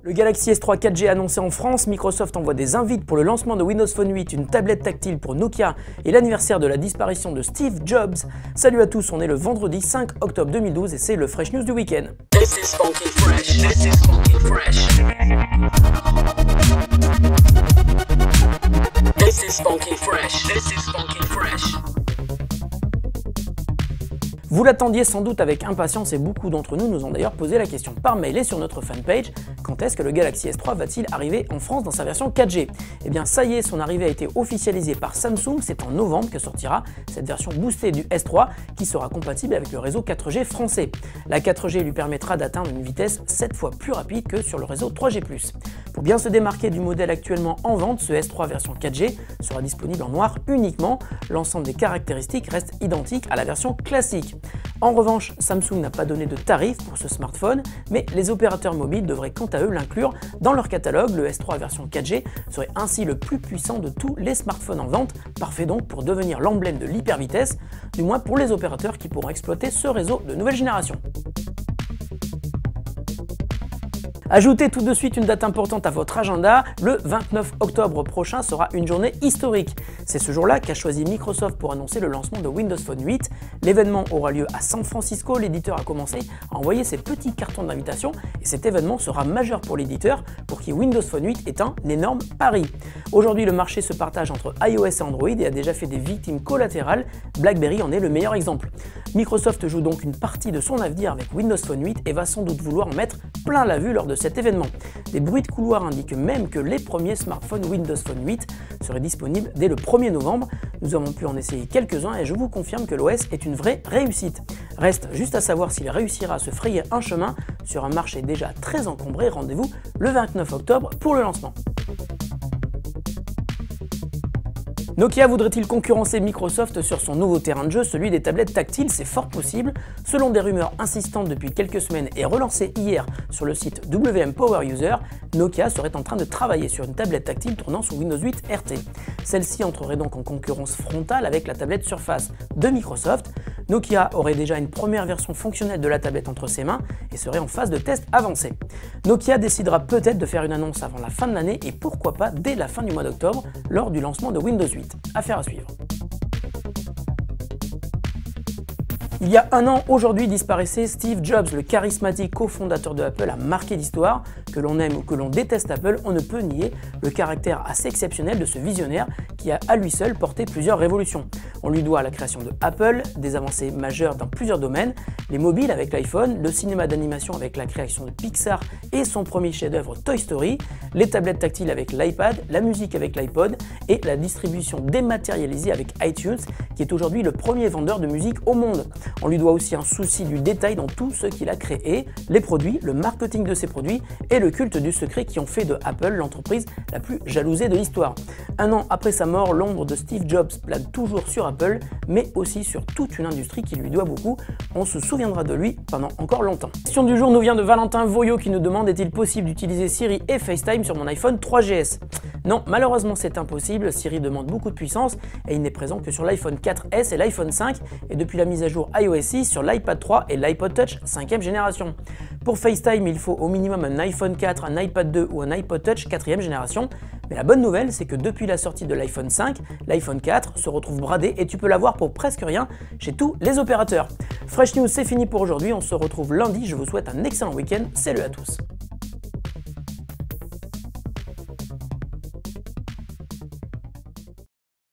Le Galaxy S3 4G annoncé en France, Microsoft envoie des invites pour le lancement de Windows Phone 8, une tablette tactile pour Nokia et l'anniversaire de la disparition de Steve Jobs. Salut à tous, on est le vendredi 5 octobre 2012 et c'est le Fresh News du week-end. This is funky fresh. This is funky fresh. This is funky fresh. This is funky fresh. Vous l'attendiez sans doute avec impatience et beaucoup d'entre nous nous ont d'ailleurs posé la question par mail et sur notre fanpage, quand est-ce que le Galaxy S3 va-t-il arriver en France dans sa version 4G? Eh bien ça y est, son arrivée a été officialisée par Samsung, c'est en novembre que sortira cette version boostée du S3 qui sera compatible avec le réseau 4G français. La 4G lui permettra d'atteindre une vitesse 7 fois plus rapide que sur le réseau 3G+. Pour bien se démarquer du modèle actuellement en vente, ce S3 version 4G sera disponible en noir uniquement, l'ensemble des caractéristiques reste identique à la version classique. En revanche, Samsung n'a pas donné de tarif pour ce smartphone, mais les opérateurs mobiles devraient quant à eux l'inclure dans leur catalogue. Le S3 version 4G serait ainsi le plus puissant de tous les smartphones en vente, parfait donc pour devenir l'emblème de l'hypervitesse, du moins pour les opérateurs qui pourront exploiter ce réseau de nouvelle génération. Ajoutez tout de suite une date importante à votre agenda, le 29 octobre prochain sera une journée historique. C'est ce jour-là qu'a choisi Microsoft pour annoncer le lancement de Windows Phone 8. L'événement aura lieu à San Francisco, l'éditeur a commencé à envoyer ses petits cartons d'invitation et cet événement sera majeur pour l'éditeur pour qui Windows Phone 8 est un énorme pari. Aujourd'hui, le marché se partage entre iOS et Android et a déjà fait des victimes collatérales, BlackBerry en est le meilleur exemple. Microsoft joue donc une partie de son avenir avec Windows Phone 8 et va sans doute vouloir en mettre plein la vue lors de cet événement. Des bruits de couloir indiquent même que les premiers smartphones Windows Phone 8 seraient disponibles dès le 1er novembre. Nous avons pu en essayer quelques-uns et je vous confirme que l'OS est une vraie réussite. Reste juste à savoir s'il réussira à se frayer un chemin sur un marché déjà très encombré. Rendez-vous le 29 octobre pour le lancement. Nokia voudrait-il concurrencer Microsoft sur son nouveau terrain de jeu, celui des tablettes tactiles? C'est fort possible. Selon des rumeurs insistantes depuis quelques semaines et relancées hier sur le site WM Power User, Nokia serait en train de travailler sur une tablette tactile tournant sous Windows 8 RT. Celle-ci entrerait donc en concurrence frontale avec la tablette Surface de Microsoft. Nokia aurait déjà une première version fonctionnelle de la tablette entre ses mains et serait en phase de test avancé. Nokia décidera peut-être de faire une annonce avant la fin de l'année et pourquoi pas dès la fin du mois d'octobre lors du lancement de Windows 8. Affaire à suivre. Il y a un an, aujourd'hui, disparaissait Steve Jobs, le charismatique cofondateur de Apple, a marqué l'histoire. Que l'on aime ou que l'on déteste Apple, on ne peut nier le caractère assez exceptionnel de ce visionnaire qui a à lui seul porté plusieurs révolutions. On lui doit la création de Apple, des avancées majeures dans plusieurs domaines, les mobiles avec l'iPhone, le cinéma d'animation avec la création de Pixar et son premier chef-d'œuvre Toy Story, les tablettes tactiles avec l'iPad, la musique avec l'iPod et la distribution dématérialisée avec iTunes, qui est aujourd'hui le premier vendeur de musique au monde. On lui doit aussi un souci du détail dans tout ce qu'il a créé, les produits, le marketing de ses produits et le culte du secret qui ont fait de Apple l'entreprise la plus jalousée de l'histoire. Un an après sa mort, l'ombre de Steve Jobs plane toujours sur Apple, mais aussi sur toute une industrie qui lui doit beaucoup. On se souviendra de lui pendant encore longtemps. La question du jour nous vient de Valentin Voyot qui nous demande: est-il possible d'utiliser Siri et FaceTime sur mon iPhone 3GS? Non, malheureusement c'est impossible. Siri demande beaucoup de puissance et il n'est présent que sur l'iPhone 4S et l'iPhone 5 et depuis la mise à jour iOS 6 sur l'iPad 3 et l'iPod Touch 5e génération. Pour FaceTime, il faut au minimum un iPhone 4, un iPad 2 ou un iPod Touch 4e génération. Mais la bonne nouvelle, c'est que depuis la sortie de l'iPhone 5, l'iPhone 4 se retrouve bradé et tu peux l'avoir pour presque rien chez tous les opérateurs. Fresh News, c'est fini pour aujourd'hui. On se retrouve lundi. Je vous souhaite un excellent week-end. Salut à tous.